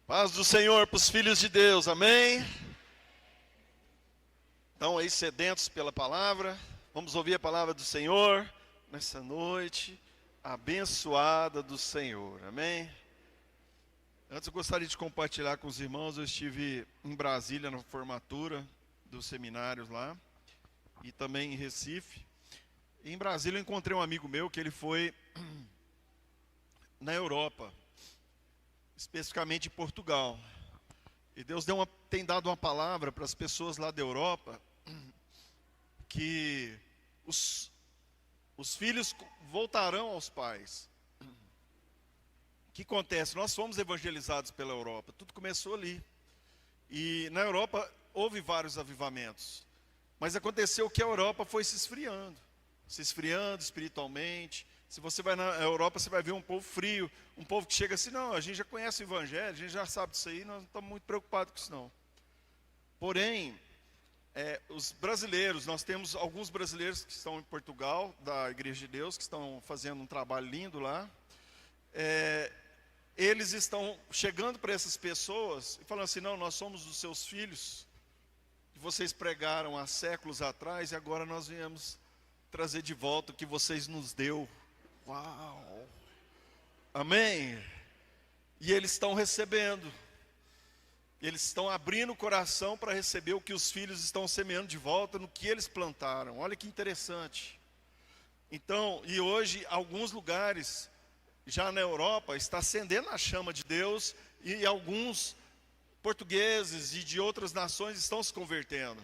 Paz do Senhor para os filhos de Deus, amém? Estão aí sedentos pela palavra, vamos ouvir a palavra do Senhor nessa noite abençoada do Senhor, amém? Antes eu gostaria de compartilhar com os irmãos, eu estive em Brasília na formatura dos seminários lá e também em Recife. E em Brasília eu encontrei um amigo meu que ele foi na Europa, especificamente em Portugal. E Deus tem dado uma palavra para as pessoas lá da Europa, que os filhos voltarão aos pais. O que acontece? Nós fomos evangelizados pela Europa, tudo começou ali. E na Europa houve vários avivamentos. Mas aconteceu que a Europa foi se esfriando espiritualmente. Se você vai na Europa, você vai ver um povo frio, um povo que chega assim, não, a gente já conhece o Evangelho, a gente já sabe disso aí, nós não estamos muito preocupados com isso não. Porém, os brasileiros, nós temos alguns brasileiros que estão em Portugal, da Igreja de Deus, que estão fazendo um trabalho lindo lá. Eles estão chegando para essas pessoas e falando assim, não, nós somos os seus filhos, que vocês pregaram há séculos atrás, e agora nós viemos trazer de volta o que vocês nos deu. Uau! Amém? E eles estão recebendo. Eles estão abrindo o coração para receber o que os filhos estão semeando de volta no que eles plantaram. Olha que interessante. Então, e hoje, alguns lugares, já na Europa, está acendendo a chama de Deus, e alguns portugueses e de outras nações estão se convertendo.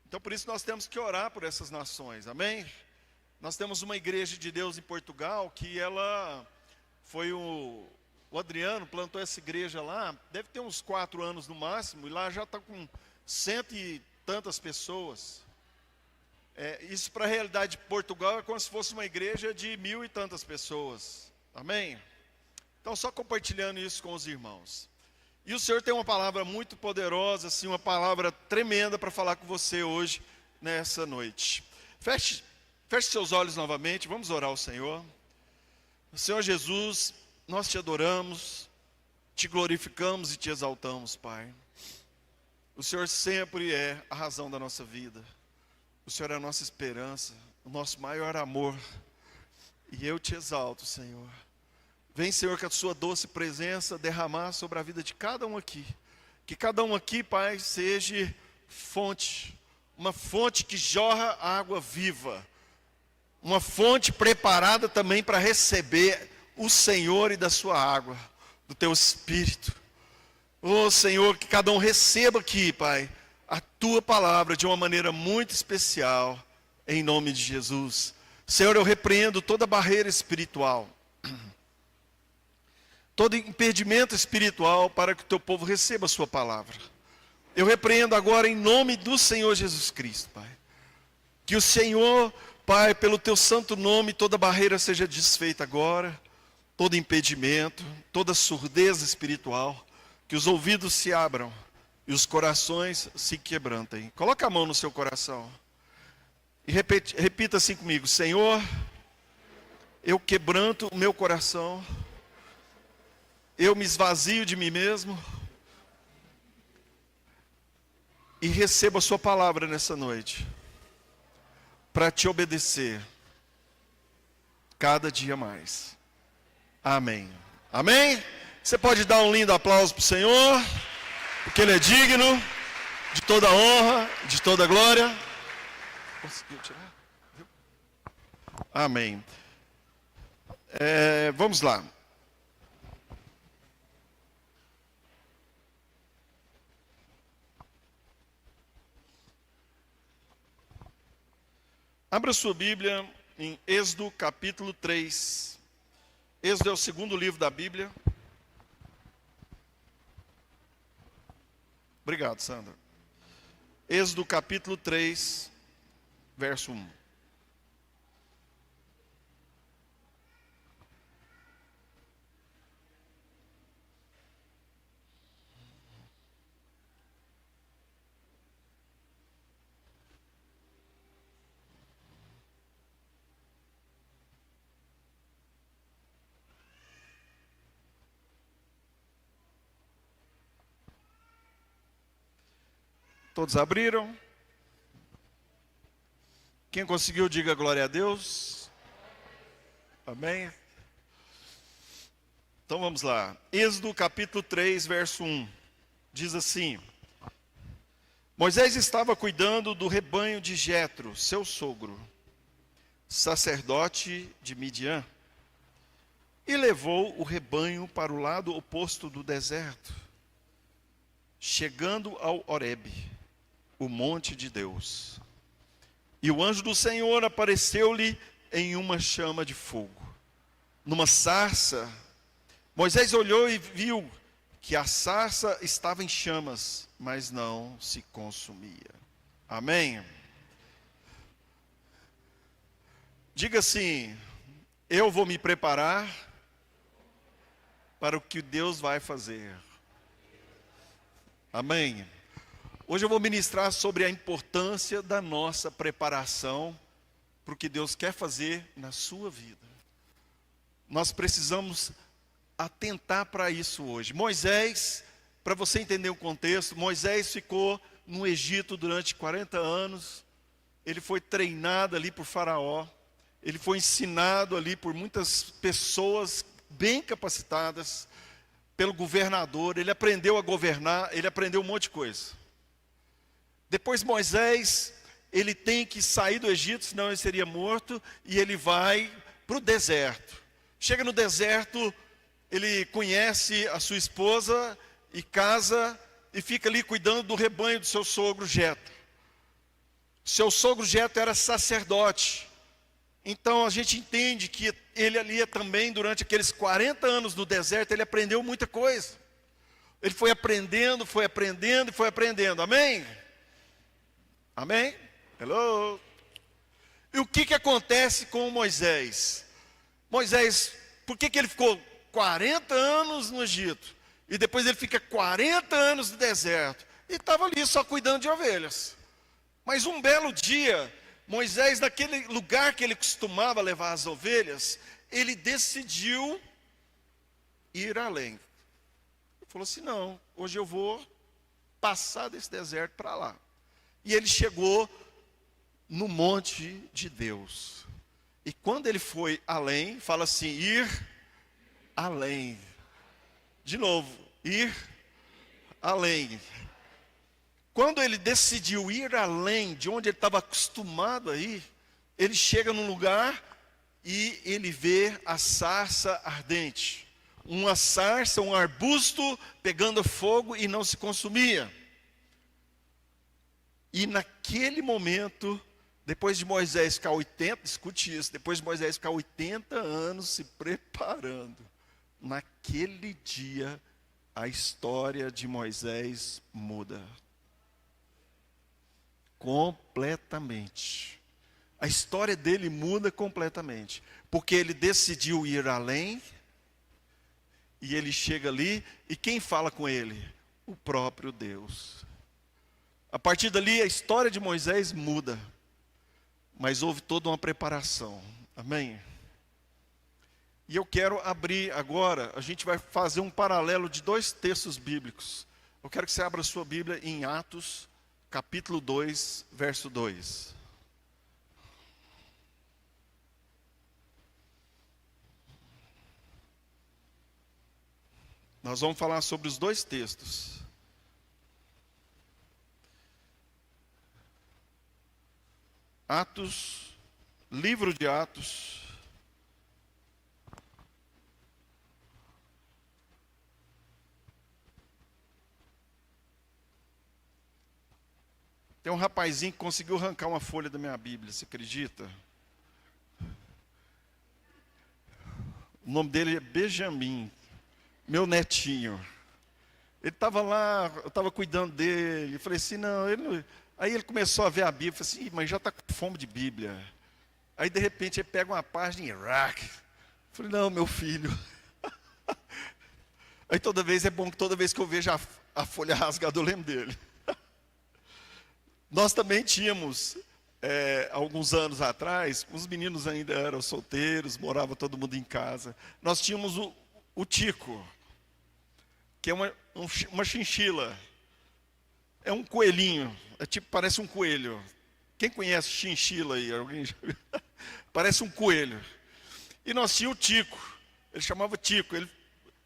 Então, por isso nós temos que orar por essas nações, amém? Nós temos uma igreja de Deus em Portugal, que ela foi o Adriano plantou essa igreja lá, deve ter uns 4 anos no máximo, e lá já está com 100 e tantas pessoas. Isso para a realidade de Portugal é como se fosse uma igreja de 1000 e tantas pessoas, amém? Então só compartilhando isso com os irmãos. E o Senhor tem uma palavra muito poderosa, assim, uma palavra tremenda para falar com você hoje, nessa noite. Feche seus olhos novamente, vamos orar ao Senhor. Senhor Jesus, nós te adoramos, te glorificamos e te exaltamos, Pai. O Senhor sempre é a razão da nossa vida. O Senhor é a nossa esperança, o nosso maior amor. E eu te exalto, Senhor. Vem, Senhor, com a sua doce presença derramar sobre a vida de cada um aqui. Que cada um aqui, Pai, seja fonte, uma fonte que jorra água viva. Uma fonte preparada também para receber o Senhor e da sua água, do teu Espírito. Oh Senhor, que cada um receba aqui, Pai, a tua palavra de uma maneira muito especial, em nome de Jesus. Senhor, eu repreendo toda barreira espiritual, todo impedimento espiritual para que o teu povo receba a sua palavra. Eu repreendo agora em nome do Senhor Jesus Cristo, Pai. Que o Senhor, Pai, pelo teu santo nome, toda barreira seja desfeita agora, todo impedimento, toda surdez espiritual, que os ouvidos se abram e os corações se quebrantem. Coloca a mão no seu coração e repita assim comigo: Senhor, eu quebranto o meu coração, eu me esvazio de mim mesmo e recebo a sua palavra nessa noite, para te obedecer cada dia mais. Amém. Amém? Você pode dar um lindo aplauso para o Senhor, porque Ele é digno de toda honra, de toda glória. Conseguiu tirar? Viu? Amém. Vamos lá. Abra sua Bíblia em Êxodo capítulo 3. Êxodo é o segundo livro da Bíblia. Obrigado, Sandra. Êxodo capítulo 3, verso 1. Todos abriram? Quem conseguiu, diga glória a Deus. Amém? Então vamos lá. Êxodo capítulo 3, verso 1. Diz assim: Moisés estava cuidando do rebanho de Jetro, seu sogro, sacerdote de Midian, e levou o rebanho para o lado oposto do deserto, chegando ao Horebe, o monte de Deus. E o anjo do Senhor apareceu-lhe em uma chama de fogo, numa sarça. Moisés olhou e viu que a sarça estava em chamas, mas não se consumia. Amém? Diga assim: eu vou me preparar para o que Deus vai fazer. Amém? Hoje eu vou ministrar sobre a importância da nossa preparação para o que Deus quer fazer na sua vida. Nós precisamos atentar para isso hoje. Moisés, para você entender o contexto, Moisés ficou no Egito durante 40 anos. Ele foi treinado ali por Faraó. Ele foi ensinado ali por muitas pessoas bem capacitadas, pelo governador. Ele aprendeu a governar, ele aprendeu um monte de coisa. Depois Moisés, ele tem que sair do Egito, senão ele seria morto, e ele vai para o deserto. Chega no deserto, ele conhece a sua esposa e casa, e fica ali cuidando do rebanho do seu sogro Jetro. Seu sogro Jetro era sacerdote. Então a gente entende que ele ali também, durante aqueles 40 anos no deserto, ele aprendeu muita coisa. Ele foi aprendendo, foi aprendendo e foi aprendendo. Amém? Amém? Hello? E o que acontece com Moisés? Moisés, por que ele ficou 40 anos no Egito? E depois ele fica 40 anos no deserto. E estava ali só cuidando de ovelhas. Mas um belo dia, Moisés, naquele lugar que ele costumava levar as ovelhas, ele decidiu ir além. Ele falou assim: não, hoje eu vou passar desse deserto para lá. E ele chegou no monte de Deus. E quando ele foi além, fala assim: ir além. De novo, ir além. Quando ele decidiu ir além de onde ele estava acostumado a ir, ele chega num lugar e ele vê a sarça ardente. Uma sarça, um arbusto pegando fogo e não se consumia. E naquele momento, depois de Moisés ficar 80, escute isso, depois de Moisés ficar 80 anos se preparando, naquele dia a história de Moisés muda. Completamente. A história dele muda completamente. Porque ele decidiu ir além, e ele chega ali, e quem fala com ele? O próprio Deus. A partir dali, a história de Moisés muda. Mas houve toda uma preparação. Amém? E eu quero abrir agora, a gente vai fazer um paralelo de dois textos bíblicos. Eu quero que você abra a sua Bíblia em Atos, capítulo 2, verso 2. Nós vamos falar sobre os dois textos. Atos, livro de Atos, tem um rapazinho que conseguiu arrancar uma folha da minha Bíblia, você acredita? O nome dele é Benjamin, meu netinho. Ele estava lá, eu estava cuidando dele, eu falei assim, não, ele não... Aí ele começou a ver a Bíblia, falei assim, mas já está com fome de Bíblia. Aí de repente ele pega uma página em Iraque. Eu falei, não, meu filho. Aí toda vez, é bom que toda vez que eu vejo a folha rasgada, eu lembro dele. Nós também tínhamos, alguns anos atrás, os meninos ainda eram solteiros, morava todo mundo em casa. Nós tínhamos o Tico, que é uma chinchila. É um coelhinho, parece um coelho. Quem conhece chinchila aí? Alguém já viu? Parece um coelho. E nós tínhamos o Tico, ele chamava Tico, ele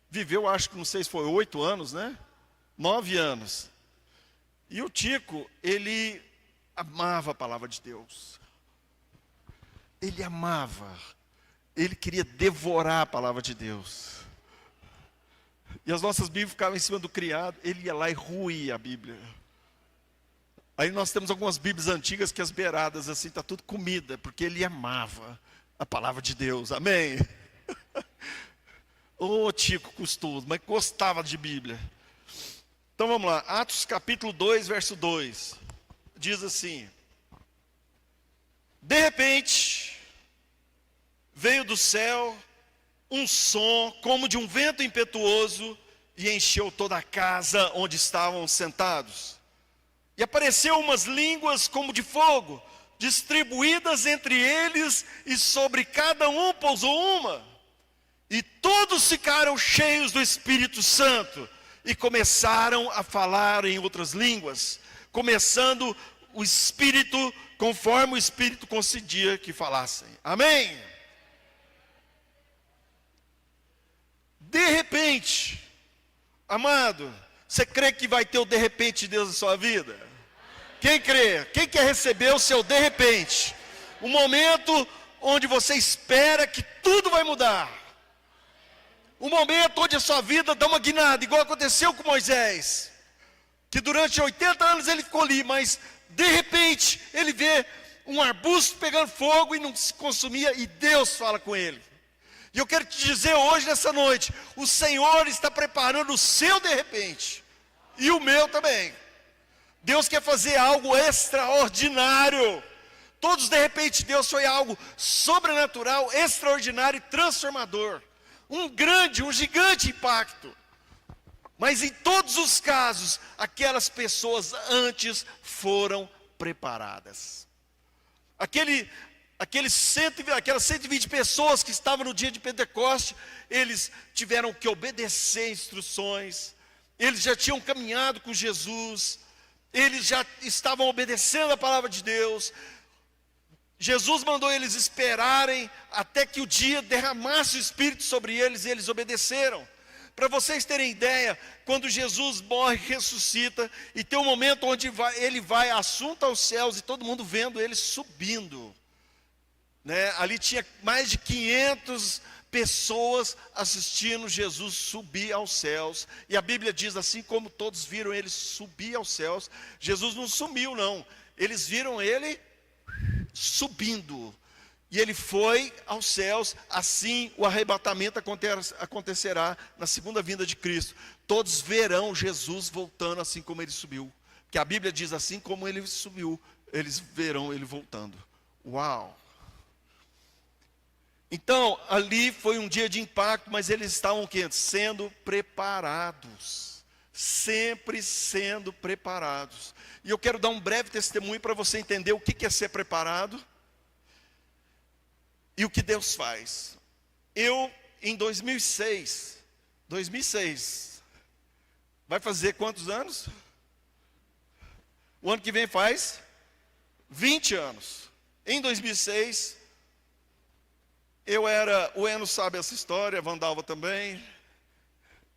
viveu, acho que não sei se foi 8 anos, né? 9 anos. E o Tico, ele amava a palavra de Deus. Ele amava, ele queria devorar a palavra de Deus. E as nossas Bíblias ficavam em cima do criado, ele ia lá e ruía a Bíblia. Aí nós temos algumas Bíblias antigas que as beiradas assim, está tudo comida, porque ele amava a palavra de Deus, amém? Ô Tico custoso, mas gostava de Bíblia. Então vamos lá, Atos capítulo 2, verso 2, diz assim: de repente, veio do céu um som como de um vento impetuoso e encheu toda a casa onde estavam sentados. E apareceu umas línguas como de fogo, distribuídas entre eles, e sobre cada um pousou uma. E todos ficaram cheios do Espírito Santo, e começaram a falar em outras línguas, começando o Espírito, conforme o Espírito concedia que falassem. Amém? De repente, amado, você crê que vai ter o de repente de Deus na sua vida? Quem crê? Quem quer receber o seu de repente? Um momento onde você espera que tudo vai mudar. Um momento onde a sua vida dá uma guinada, igual aconteceu com Moisés. Que durante 80 anos ele ficou ali, mas de repente ele vê um arbusto pegando fogo e não se consumia, e Deus fala com ele. E eu quero te dizer hoje, nessa noite, o Senhor está preparando o seu de repente, e o meu também. Deus quer fazer algo extraordinário. Todos de repente Deus foi algo sobrenatural, extraordinário e transformador. Um gigante impacto. Mas em todos os casos, aquelas pessoas antes foram preparadas. Aquelas 120 pessoas que estavam no dia de Pentecoste, eles tiveram que obedecer instruções. Eles já tinham caminhado com Jesus. Eles já estavam obedecendo a palavra de Deus. Jesus mandou eles esperarem até que o dia derramasse o Espírito sobre eles, e eles obedeceram. Para vocês terem ideia, quando Jesus morre, ressuscita, e tem um momento onde ele vai assunto aos céus, e todo mundo vendo ele subindo, né? Ali tinha mais de 500 pessoas assistindo Jesus subir aos céus. E a Bíblia diz, assim como todos viram ele subir aos céus, Jesus não sumiu não, eles viram ele subindo, e ele foi aos céus. Assim o arrebatamento acontecerá na segunda vinda de Cristo. Todos verão Jesus voltando assim como ele subiu, porque a Bíblia diz, assim como ele subiu, eles verão ele voltando. Uau! Então, ali foi um dia de impacto, mas eles estavam o quê? Sendo preparados. Sempre sendo preparados. E eu quero dar um breve testemunho para você entender o que é ser preparado e o que Deus faz. Eu, em 2006, vai fazer quantos anos? O ano que vem faz 20 anos. Em 2006, o Eno sabe essa história, a Vandalva também,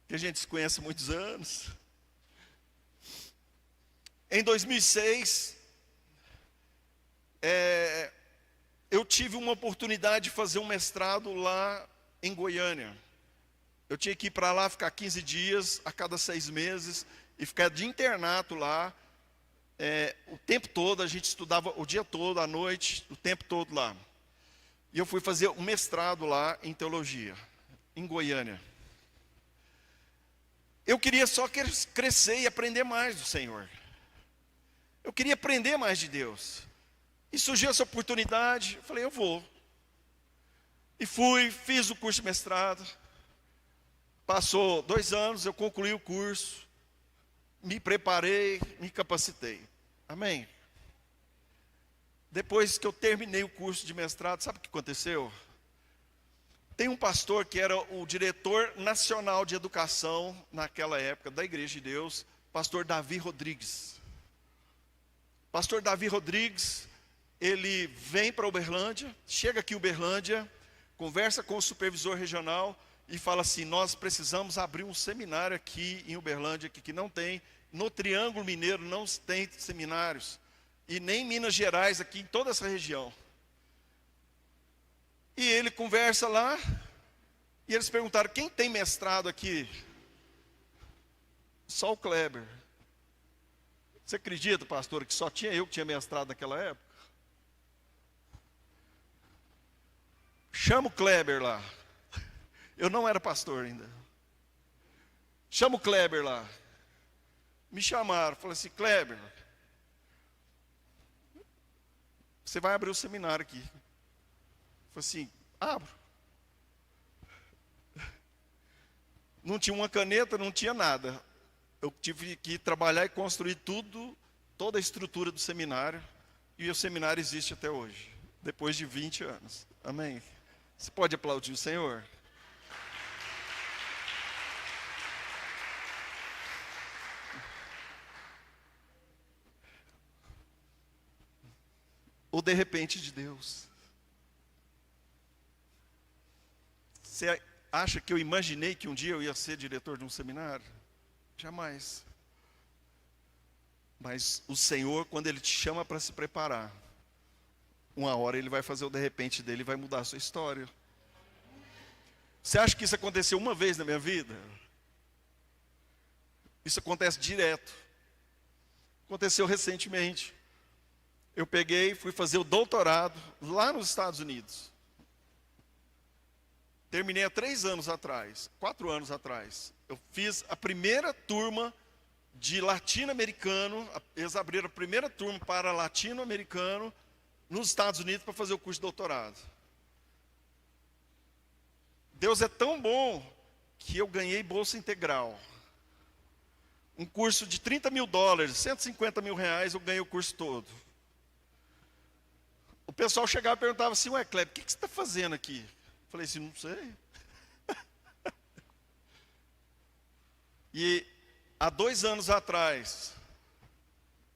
que a gente se conhece há muitos anos. Em 2006, eu tive uma oportunidade de fazer um mestrado lá em Goiânia. Eu tinha que ir para lá, ficar 15 dias a cada 6 meses, e ficar de internato lá, o tempo todo. A gente estudava o dia todo, à noite, o tempo todo lá. E eu fui fazer um mestrado lá em teologia, em Goiânia. Eu queria só crescer e aprender mais do Senhor. Eu queria aprender mais de Deus. E surgiu essa oportunidade, eu falei, eu vou. E fui, fiz o curso de mestrado. Passou 2 anos, eu concluí o curso. Me preparei, me capacitei. Amém? Depois que eu terminei o curso de mestrado, sabe o que aconteceu? Tem um pastor que era o diretor nacional de educação naquela época da Igreja de Deus, pastor Davi Rodrigues. Pastor Davi Rodrigues, ele vem para Uberlândia, chega aqui em Uberlândia, conversa com o supervisor regional e fala assim: nós precisamos abrir um seminário aqui em Uberlândia, que não tem, no Triângulo Mineiro não tem seminários, e nem em Minas Gerais, aqui em toda essa região. E ele conversa lá, e eles perguntaram: quem tem mestrado aqui? Só o Kleber. Você acredita, pastor, que só tinha eu que tinha mestrado naquela época? Chama o Kleber lá. Eu não era pastor ainda. Chama o Kleber lá. Me chamaram, falei assim: Kleber, você vai abrir o seminário aqui. Falei assim: abro. Não tinha uma caneta, não tinha nada. Eu tive que trabalhar e construir tudo, toda a estrutura do seminário. E o seminário existe até hoje, depois de 20 anos. Amém? Você pode aplaudir o Senhor? O de repente de Deus. Você acha que eu imaginei que um dia eu ia ser diretor de um seminário? Jamais. Mas o Senhor, quando Ele te chama para se preparar, uma hora Ele vai fazer o de repente dele e vai mudar a sua história. Você acha que isso aconteceu uma vez na minha vida? Isso acontece direto. Aconteceu recentemente. Eu peguei, fui fazer o doutorado lá nos Estados Unidos. Terminei há 3 anos atrás, 4 anos atrás. Eu fiz a primeira turma de latino-americano. Eles abriram a primeira turma para latino-americano nos Estados Unidos para fazer o curso de doutorado. Deus é tão bom que eu ganhei bolsa integral. Um curso de $30 mil, R$150 mil, eu ganhei o curso todo. O pessoal chegava e perguntava assim: ué, Kleber, o que você está fazendo aqui? Eu falei assim: não sei. E há 2 anos atrás,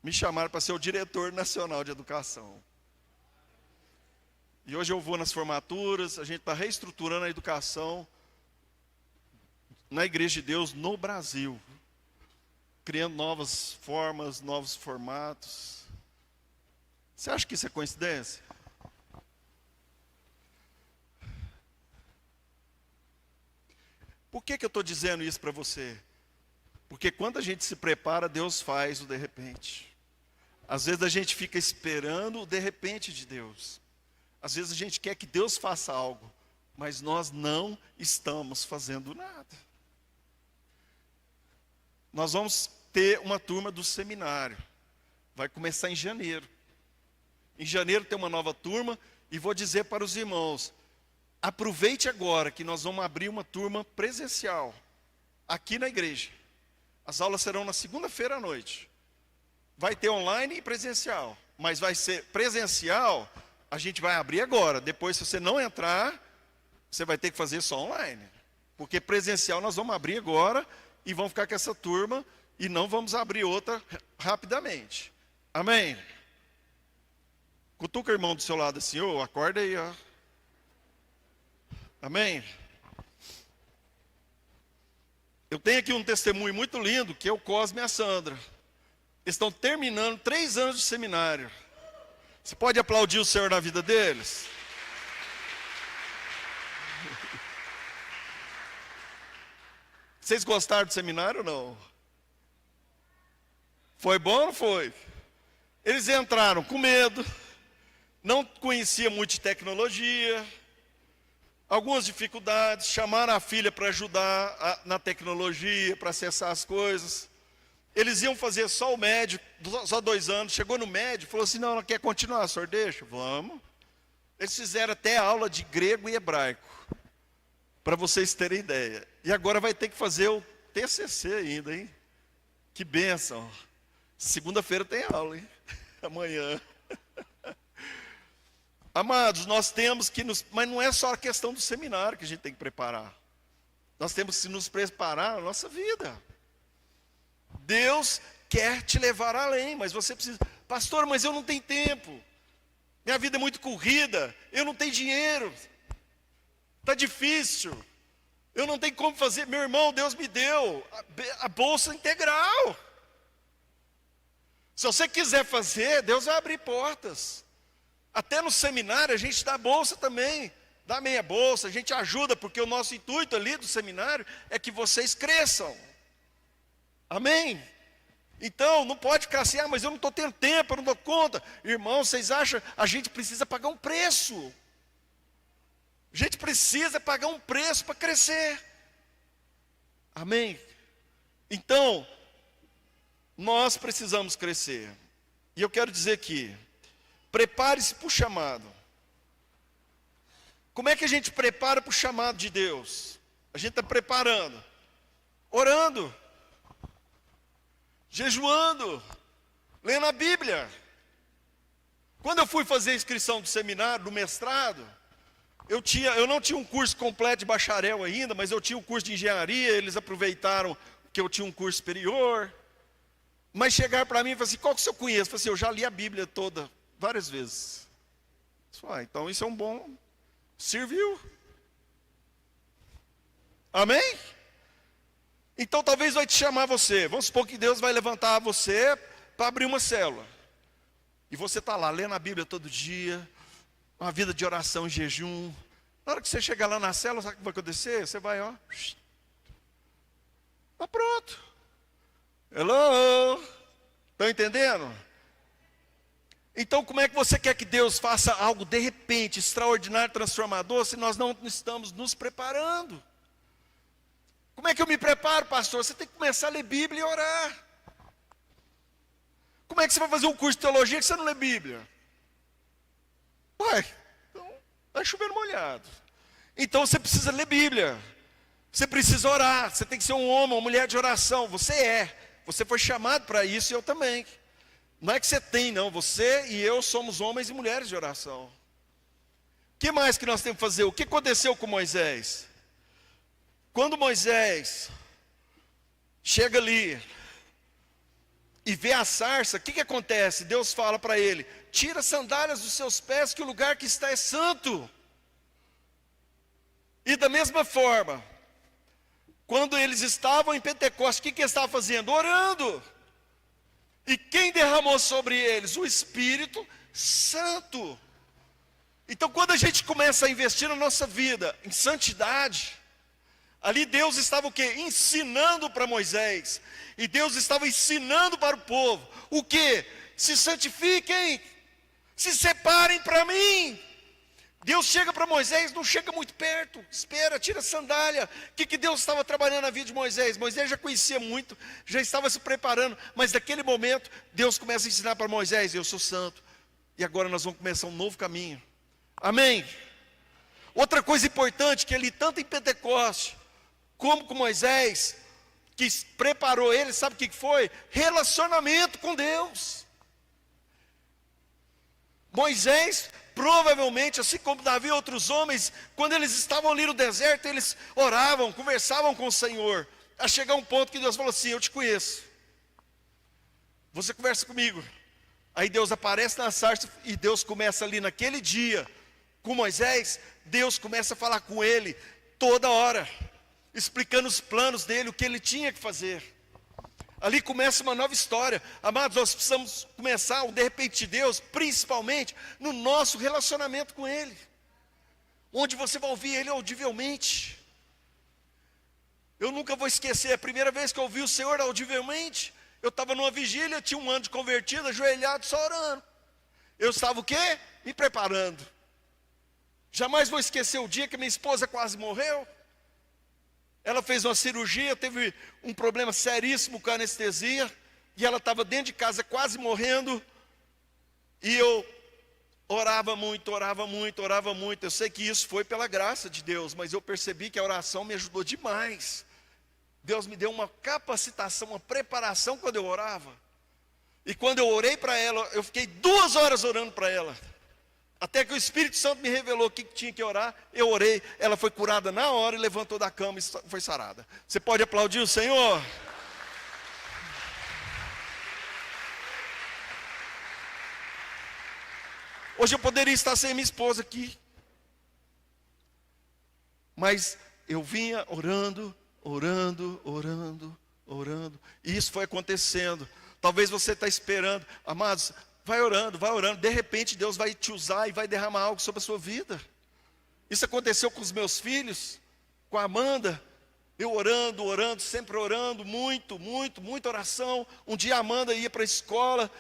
me chamaram para ser o diretor nacional de educação. E hoje eu vou nas formaturas, a gente está reestruturando a educação na Igreja de Deus no Brasil. Criando novas formas, novos formatos. Você acha que isso é coincidência? Por que eu estou dizendo isso para você? Porque quando a gente se prepara, Deus faz o de repente. Às vezes a gente fica esperando o de repente de Deus. Às vezes a gente quer que Deus faça algo, mas nós não estamos fazendo nada. Nós vamos ter uma turma do seminário. Vai começar em janeiro. Em janeiro tem uma nova turma e vou dizer para os irmãos: aproveite agora que nós vamos abrir uma turma presencial aqui na igreja. As aulas serão na segunda-feira à noite. Vai ter online e presencial, mas vai ser presencial, a gente vai abrir agora. Depois, se você não entrar, você vai ter que fazer só online. Porque presencial nós vamos abrir agora e vamos ficar com essa turma e não vamos abrir outra rapidamente. Amém? Cutuca o irmão do seu lado assim: ô, acorda aí, ó. Amém? Eu tenho aqui um testemunho muito lindo, que é o Cosme e a Sandra. Eles estão terminando 3 anos de seminário. Você pode aplaudir o Senhor na vida deles? Vocês gostaram do seminário ou não? Foi bom ou não foi? Eles entraram com medo, não conheciam muito de tecnologia, algumas dificuldades, chamaram a filha para ajudar na tecnologia, para acessar as coisas. Eles iam fazer só o médio, só 2 anos. Chegou no médio, falou assim: não, quer continuar, senhor? Deixa, vamos. Eles fizeram até aula de grego e hebraico, para vocês terem ideia. E agora vai ter que fazer o TCC ainda, hein? Que bênção. Segunda-feira tem aula, hein? Amanhã. Amados, nós temos que mas não é só a questão do seminário que a gente tem que preparar. Nós temos que nos preparar na nossa vida. Deus quer te levar além, mas você precisa, Pastor, mas eu não tenho tempo. Minha vida é muito corrida. Eu não tenho dinheiro. Está difícil. Eu não tenho como fazer. Meu irmão, Deus me deu a bolsa integral. Se você quiser fazer, Deus vai abrir portas. Até no seminário a gente dá bolsa também. Dá meia bolsa, a gente ajuda, porque o nosso intuito ali do seminário é que vocês cresçam. Amém? Então, não pode ficar assim, mas eu não estou tendo tempo, eu não dou conta. Irmão, vocês acham, a gente precisa pagar um preço. A gente precisa pagar um preço para crescer. Amém? Então, nós precisamos crescer. E eu quero dizer aqui, prepare-se para o chamado. Como é que a gente prepara para o chamado de Deus? A gente está preparando, orando, jejuando, lendo a Bíblia. Quando eu fui fazer a inscrição do seminário, do mestrado, eu não tinha um curso completo de bacharel ainda, mas eu tinha um curso de engenharia, eles aproveitaram que eu tinha um curso superior. Mas chegaram para mim e falaram assim, qual que você conhece? Eu falei assim, eu já li a Bíblia toda, várias vezes. Então isso é um bom... Serviu. Amém? Então talvez vai te chamar você. Vamos supor que Deus vai levantar você para abrir uma célula. E você está lá lendo a Bíblia todo dia, uma vida de oração e jejum. Na hora que você chegar lá na célula, sabe o que vai acontecer? Você vai, ó. Está pronto. Hello? Estão entendendo? Então, como é que você quer que Deus faça algo de repente, extraordinário, transformador, se nós não estamos nos preparando? Como é que eu me preparo, pastor? Você tem que começar a ler Bíblia e orar. Como é que você vai fazer um curso de teologia que você não lê Bíblia? Ué, então vai chover molhado. Então você precisa ler Bíblia. Você precisa orar. Você tem que ser um homem, uma mulher de oração. Você é. Você foi chamado para isso e eu também. Não é que você tem, não. Você e eu somos homens e mulheres de oração. O que mais que nós temos que fazer? O que aconteceu com Moisés? Quando Moisés chega ali e vê a sarça, o que acontece? Deus fala para ele, tira as sandálias dos seus pés, que o lugar que está é santo. E da mesma forma, quando eles estavam em Pentecostes, o que eles estavam fazendo? Orando. E quem derramou sobre eles? O Espírito Santo. Então quando a gente começa a investir na nossa vida em santidade, ali Deus estava o quê? Ensinando para Moisés. E Deus estava ensinando para o povo. O quê? Se santifiquem. Se separem para mim. Deus chega para Moisés, não chega muito perto. Espera, tira a sandália. O que Deus estava trabalhando na vida de Moisés? Moisés já conhecia muito, já estava se preparando. Mas naquele momento, Deus começa a ensinar para Moisés, eu sou santo. E agora nós vamos começar um novo caminho. Amém? Outra coisa importante, que ele tanto em Pentecostes, como com Moisés, que preparou ele, sabe o que foi? Relacionamento com Deus. Moisés, provavelmente, assim como Davi e outros homens, quando eles estavam ali no deserto, eles oravam, conversavam com o Senhor, a chegar um ponto que Deus falou assim, eu te conheço, você conversa comigo. Aí Deus aparece na sarça e Deus começa ali naquele dia, com Moisés, Deus começa a falar com ele toda hora, explicando os planos dele, o que ele tinha que fazer. Ali começa uma nova história. Amados, nós precisamos começar, de repente, Deus, principalmente no nosso relacionamento com Ele, onde você vai ouvir Ele audivelmente. Eu nunca vou esquecer, a primeira vez que eu ouvi o Senhor audivelmente, eu estava numa vigília, tinha um ano de convertido, ajoelhado, só orando. Eu estava o quê? Me preparando. Jamais vou esquecer o dia que minha esposa quase morreu. Ela fez uma cirurgia, teve um problema seríssimo com a anestesia, e ela estava dentro de casa quase morrendo, e eu orava muito, orava muito, orava muito. Eu sei que isso foi pela graça de Deus, mas eu percebi que a oração me ajudou demais. Deus me deu uma capacitação, uma preparação quando eu orava. E quando eu orei para ela, eu fiquei 2 horas orando para ela. Até que o Espírito Santo me revelou o que tinha que orar, eu orei, ela foi curada na hora e levantou da cama e foi sarada. Você pode aplaudir o Senhor? Hoje eu poderia estar sem minha esposa aqui. Mas eu vinha orando, orando, orando, orando. E isso foi acontecendo. Talvez você está esperando. Amados, vai orando, vai orando. De repente Deus vai te usar e vai derramar algo sobre a sua vida. Isso aconteceu com os meus filhos, com a Amanda. Eu orando, orando, sempre orando, muita oração. Um dia a Amanda ia para a escola,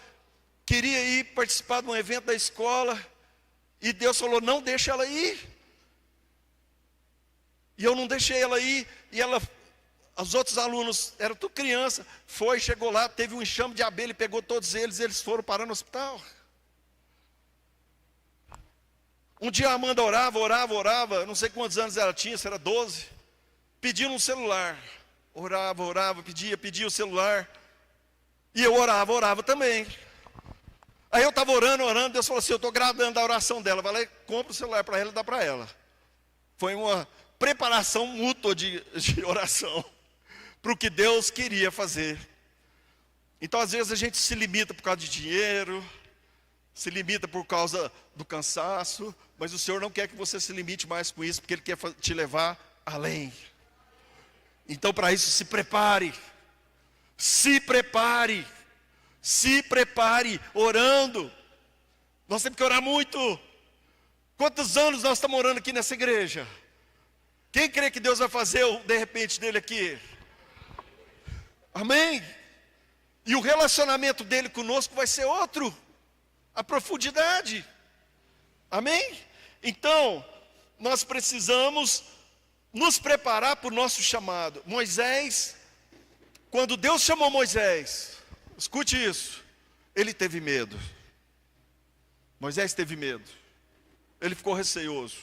queria ir participar de um evento da escola. E Deus falou, não deixa ela ir. E eu não deixei ela ir, e os outros alunos, eram tudo criança, chegou lá, teve um enxame de abelha, pegou todos eles foram parar no hospital. Um dia a Amanda orava, não sei quantos anos ela tinha, se era 12, pedindo um celular, orava, pedia o celular, e eu orava também. Aí eu estava orando, Deus falou assim, eu estou gravando a oração dela, vai lá e compra o celular para ela e dá para ela. Foi uma preparação mútua de oração, para o que Deus queria fazer. Então às vezes a gente se limita por causa de dinheiro, se limita por causa do cansaço, mas o Senhor não quer que você se limite mais com isso, porque Ele quer te levar além. Então para isso se prepare, orando. Nós temos que orar muito. Quantos anos nós estamos orando aqui nessa igreja? Quem crê que Deus vai fazer o de repente dele aqui? Amém? E o relacionamento dele conosco vai ser outro. A profundidade. Amém? Então, nós precisamos nos preparar para o nosso chamado. Moisés, quando Deus chamou Moisés, escute isso, ele teve medo. Moisés teve medo. Ele ficou receoso.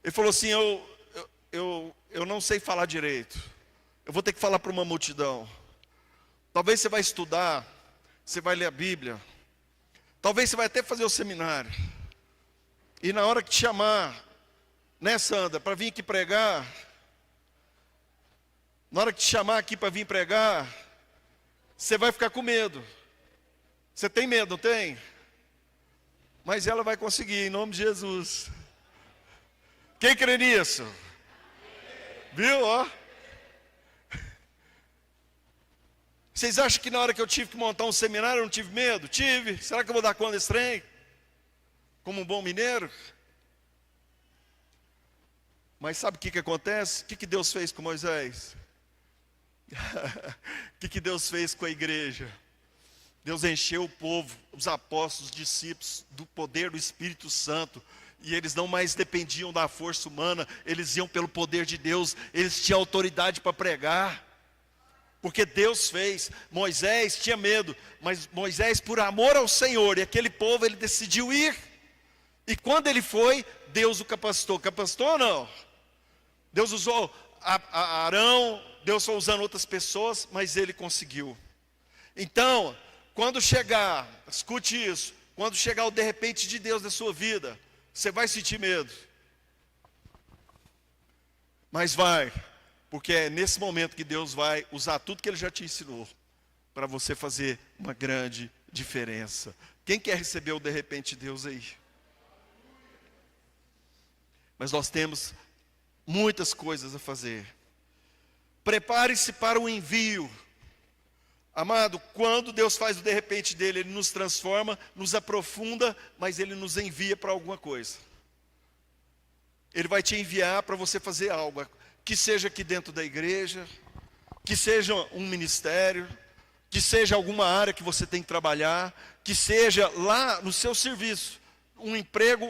Ele falou assim, eu não sei falar direito. Eu vou ter que falar para uma multidão. Talvez você vai estudar, você vai ler a Bíblia. Talvez você vai até fazer o seminário. E na hora que te chamar, né, Sandra, para vir aqui pregar. Na hora que te chamar aqui para vir pregar, você vai ficar com medo. Você tem medo, não tem? Mas ela vai conseguir, em nome de Jesus. Quem crê nisso? Viu, ó? Vocês acham que na hora que eu tive que montar um seminário eu não tive medo? Tive. Será que eu vou dar conta desse trem? Como um bom mineiro? Mas sabe o que acontece? O que Deus fez com Moisés? O que Deus fez com a igreja? Deus encheu o povo, os apóstolos, os discípulos, do poder do Espírito Santo. E eles não mais dependiam da força humana, eles iam pelo poder de Deus, eles tinham autoridade para pregar. Porque Deus fez. Moisés tinha medo, mas Moisés, por amor ao Senhor e aquele povo, ele decidiu ir. E quando ele foi, Deus o capacitou. Capacitou ou não? Deus usou a Arão, Deus foi usando outras pessoas, mas ele conseguiu. Então, quando chegar, escute isso, quando chegar o de repente de Deus na sua vida, você vai sentir medo. Mas vai. Porque é nesse momento que Deus vai usar tudo que Ele já te ensinou para você fazer uma grande diferença. Quem quer receber o de repente de Deus aí? Mas nós temos muitas coisas a fazer. Prepare-se para o envio. Amado, quando Deus faz o de repente dele, Ele nos transforma, nos aprofunda, mas Ele nos envia para alguma coisa. Ele vai te enviar para você fazer algo. Que seja aqui dentro da igreja, que seja um ministério, que seja alguma área que você tem que trabalhar, que seja lá no seu serviço, um emprego,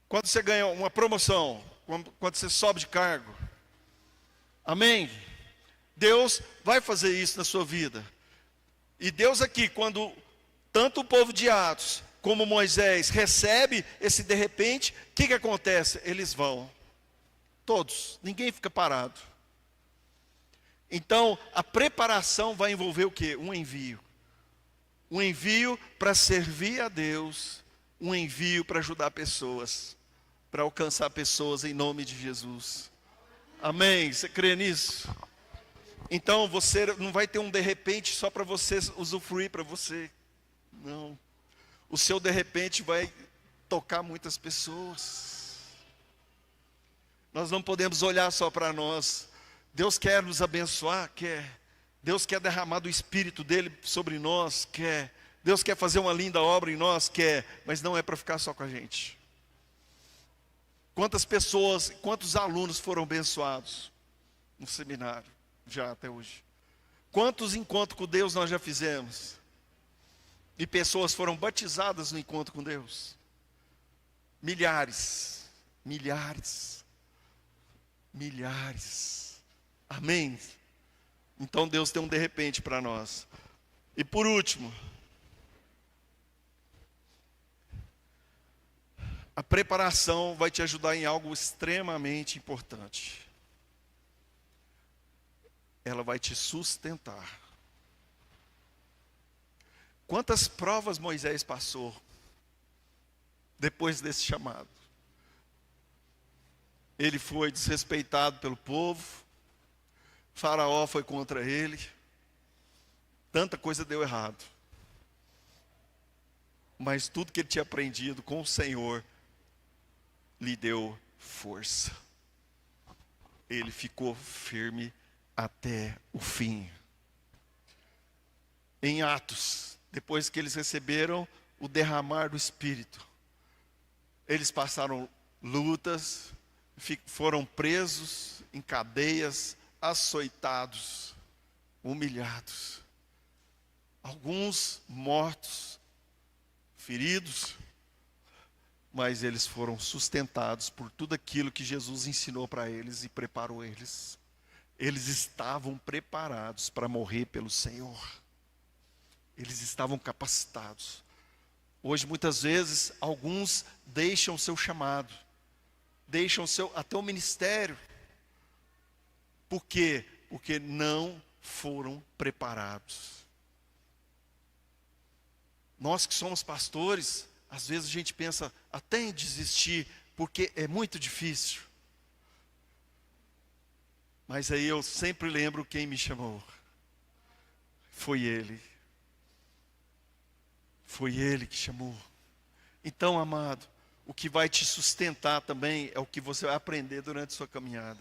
quando você ganha uma promoção, quando você sobe de cargo. Amém? Deus vai fazer isso na sua vida. E Deus aqui, quando tanto o povo de Atos como Moisés recebe esse de repente, o que acontece? Eles vão. Todos, ninguém fica parado. Então, a preparação vai envolver o quê? Um envio. Um envio para servir a Deus, um envio para ajudar pessoas, para alcançar pessoas em nome de Jesus. Amém? Você crê nisso? Então, você não vai ter um de repente só para você usufruir para você. Não. O seu de repente vai tocar muitas pessoas. Nós não podemos olhar só para nós. Deus quer nos abençoar, quer. Deus quer derramar do Espírito dele sobre nós, quer. Deus quer fazer uma linda obra em nós, quer. Mas não é para ficar só com a gente. Quantas pessoas, quantos alunos foram abençoados no seminário, já até hoje? Quantos encontros com Deus nós já fizemos? E pessoas foram batizadas no encontro com Deus? Milhares, milhares, milhares. Amém? Então Deus tem um de repente para nós. E por último, a preparação vai te ajudar em algo extremamente importante. Ela vai te sustentar. Quantas provas Moisés passou depois desse chamado? Ele foi desrespeitado pelo povo, Faraó foi contra ele, tanta coisa deu errado. Mas tudo que ele tinha aprendido com o Senhor lhe deu força. Ele ficou firme até o fim. Em Atos, depois que eles receberam o derramar do Espírito, eles passaram lutas, foram presos em cadeias, açoitados, humilhados. Alguns mortos, feridos, mas eles foram sustentados por tudo aquilo que Jesus ensinou para eles e preparou eles. Eles estavam preparados para morrer pelo Senhor. Eles estavam capacitados. Hoje, muitas vezes, alguns deixam o seu chamado, deixam até o ministério. Por quê? Porque não foram preparados. Nós que somos pastores, às vezes a gente pensa até em desistir, porque é muito difícil. Mas aí eu sempre lembro quem me chamou. Foi Ele. Foi Ele que chamou. Então, amado, o que vai te sustentar também é o que você vai aprender durante a sua caminhada.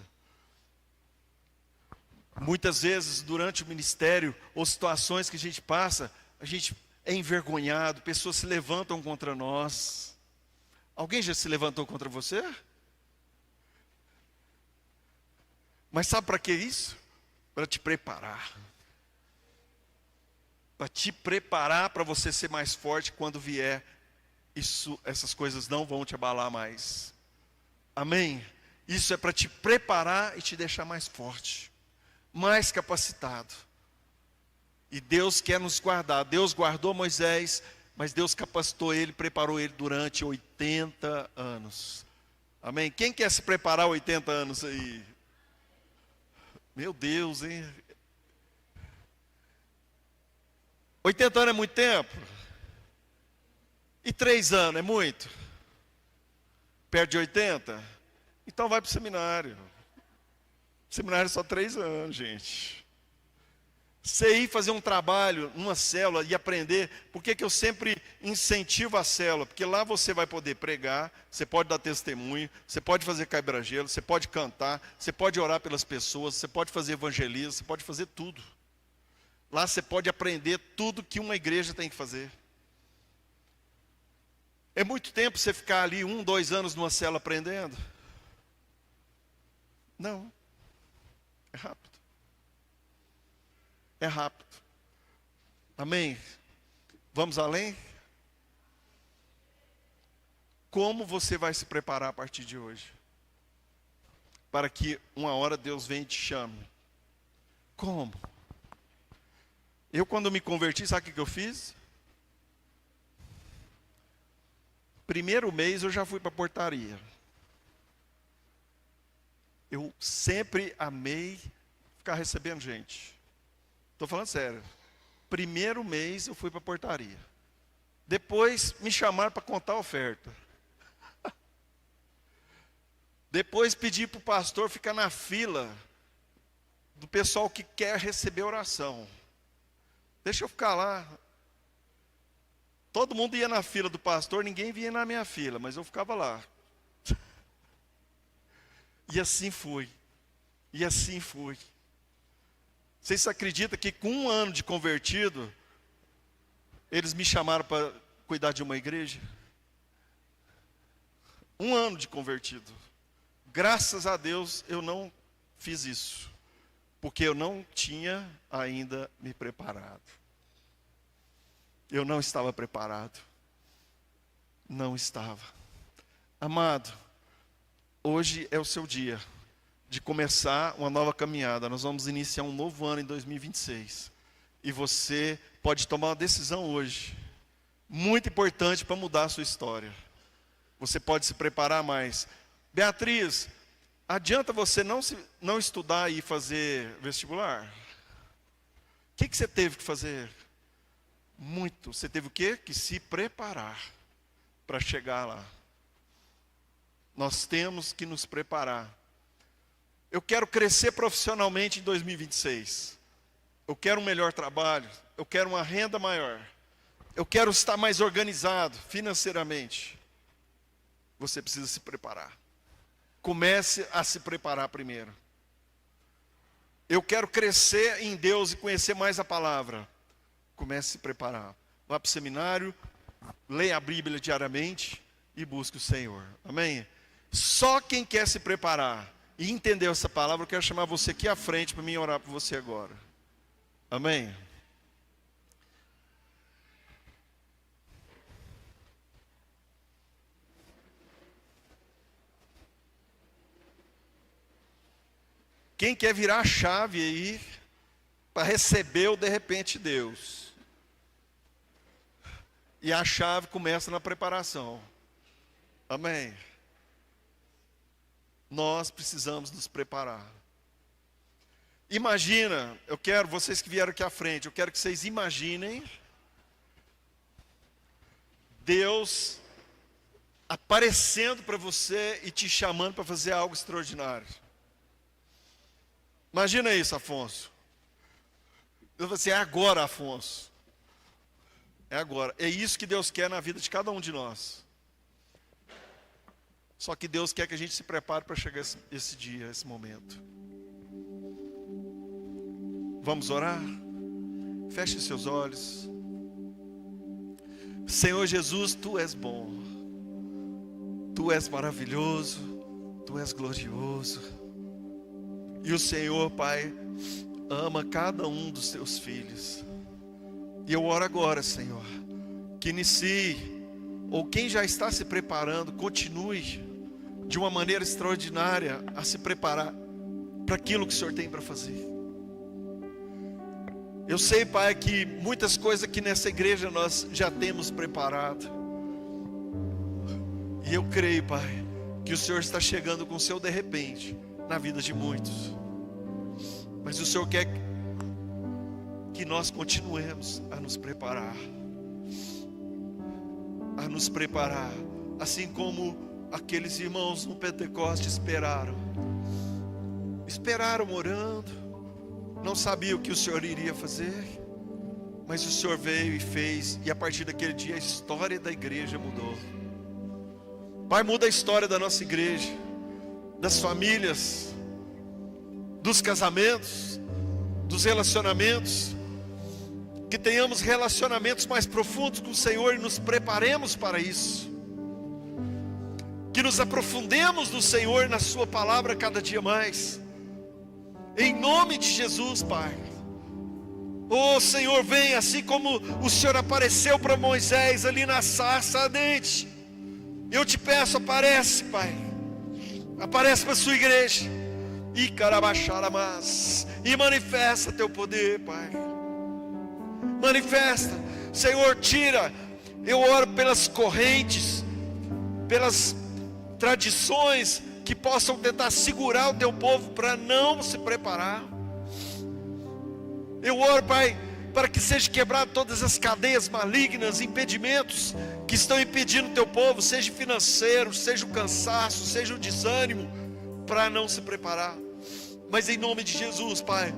Muitas vezes, durante o ministério, ou situações que a gente passa, a gente é envergonhado, pessoas se levantam contra nós. Alguém já se levantou contra você? Mas sabe para que isso? Para te preparar. Para te preparar para você ser mais forte quando vier. Essas coisas não vão te abalar mais. Amém? Isso é para te preparar e te deixar mais forte, mais capacitado. E Deus quer nos guardar. Deus guardou Moisés, mas Deus capacitou ele, preparou ele durante 80 anos. Amém? Quem quer se preparar 80 anos aí? Meu Deus, hein? 80 anos é muito tempo? E 3 anos é muito? Perto de 80? Então vai para o seminário. Seminário é só 3 anos, gente. Você ir fazer um trabalho numa célula e aprender. Por que eu sempre incentivo a célula? Porque lá você vai poder pregar, você pode dar testemunho, você pode fazer quebra-gelo, você pode cantar, você pode orar pelas pessoas, você pode fazer evangelismo, você pode fazer tudo. Lá você pode aprender tudo que uma igreja tem que fazer. É muito tempo você ficar ali 1, 2 anos numa célula aprendendo? Não. É rápido. É rápido. Amém? Vamos além? Como você vai se preparar a partir de hoje? Para que uma hora Deus venha e te chame. Como? Eu quando me converti, sabe o que eu fiz? Primeiro mês eu já fui para a portaria. Eu sempre amei ficar recebendo gente. Estou falando sério. Primeiro mês eu fui para a portaria. Depois me chamaram para contar a oferta. Depois pedi para o pastor ficar na fila do pessoal que quer receber oração. Deixa eu ficar lá. Todo mundo ia na fila do pastor, ninguém vinha na minha fila, mas eu ficava lá. E assim foi. E assim foi. Vocês acreditam que com 1 ano de convertido, eles me chamaram para cuidar de uma igreja? 1 ano de convertido. Graças a Deus eu não fiz isso, porque eu não tinha ainda me preparado. Eu não estava preparado. Não estava. Amado, hoje é o seu dia de começar uma nova caminhada. Nós vamos iniciar um novo ano em 2026. E você pode tomar uma decisão hoje, muito importante para mudar a sua história. Você pode se preparar mais. Beatriz, adianta você não estudar e fazer vestibular? O que você teve que fazer? Muito. Você teve o quê? Que se preparar para chegar lá. Nós temos que nos preparar. Eu quero crescer profissionalmente em 2026. Eu quero um melhor trabalho. Eu quero uma renda maior. Eu quero estar mais organizado financeiramente. Você precisa se preparar. Comece a se preparar primeiro. Eu quero crescer em Deus e conhecer mais a palavra. Comece a se preparar. Vá para o seminário, leia a Bíblia diariamente e busque o Senhor. Amém? Só quem quer se preparar e entender essa palavra, eu quero chamar você aqui à frente para mim orar por você agora. Amém? Quem quer virar a chave aí para receber o de repente Deus? E a chave começa na preparação. Amém? Nós precisamos nos preparar. Imagina, vocês que vieram aqui à frente, eu quero que vocês imaginem Deus aparecendo para você e te chamando para fazer algo extraordinário. Imagina isso, Afonso. Eu vou dizer, é agora, Afonso. É agora. É isso que Deus quer na vida de cada um de nós. Só que Deus quer que a gente se prepare para chegar esse dia, esse momento. Vamos orar? Feche seus olhos. Senhor Jesus, Tu és bom. Tu és maravilhoso. Tu és glorioso. E o Senhor, Pai, ama cada um dos Teus filhos. E eu oro agora, Senhor, que inicie, ou quem já está se preparando, continue de uma maneira extraordinária a se preparar para aquilo que o Senhor tem para fazer. Eu sei, Pai, que muitas coisas aqui nessa igreja nós já temos preparado. E eu creio, Pai, que o Senhor está chegando com o seu de repente na vida de muitos. Mas o Senhor quer que nós continuemos a nos preparar. A nos preparar. Assim como aqueles irmãos no Pentecoste esperaram. Esperaram orando. Não sabiam o que o Senhor iria fazer. Mas o Senhor veio e fez. E a partir daquele dia a história da igreja mudou. Pai, muda a história da nossa igreja. Das famílias. Dos casamentos. Dos relacionamentos. Que tenhamos relacionamentos mais profundos com o Senhor e nos preparemos para isso. Que nos aprofundemos no Senhor, na Sua palavra cada dia mais. Em nome de Jesus, Pai. Oh Senhor, vem assim como o Senhor apareceu para Moisés ali na sarça ardente. Eu te peço, aparece, Pai. Aparece para a Sua igreja. E manifesta Teu poder, Pai. Manifesta, Senhor, tira. Eu oro pelas correntes, pelas tradições que possam tentar segurar o Teu povo para não se preparar. Eu oro, Pai, para que seja quebrado todas as cadeias malignas, impedimentos que estão impedindo o Teu povo, seja financeiro, seja o cansaço, seja o desânimo, para não se preparar. Mas em nome de Jesus, Pai,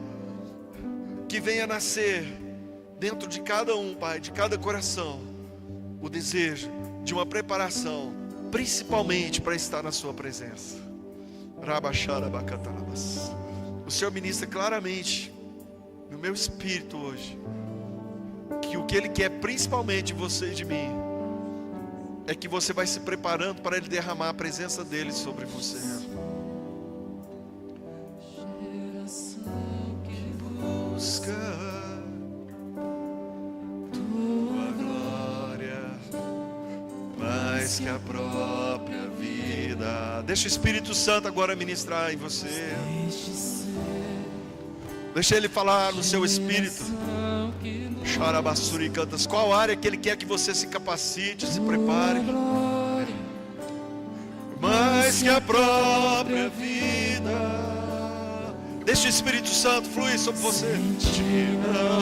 que venha nascer dentro de cada um, Pai, de cada coração, o desejo de uma preparação, principalmente para estar na sua presença. O Senhor ministra claramente no meu espírito hoje que o que Ele quer principalmente de você e de mim é que você vai se preparando para Ele derramar a presença dEle sobre você. Busca tua glória mais que a própria vida. Deixa o Espírito Santo agora ministrar em você. Deixa Ele falar no seu espírito. Charabassuri cantas. Qual área que Ele quer que você se capacite, se prepare? Mais que a própria vida. Deixa o Espírito Santo fluir sobre você.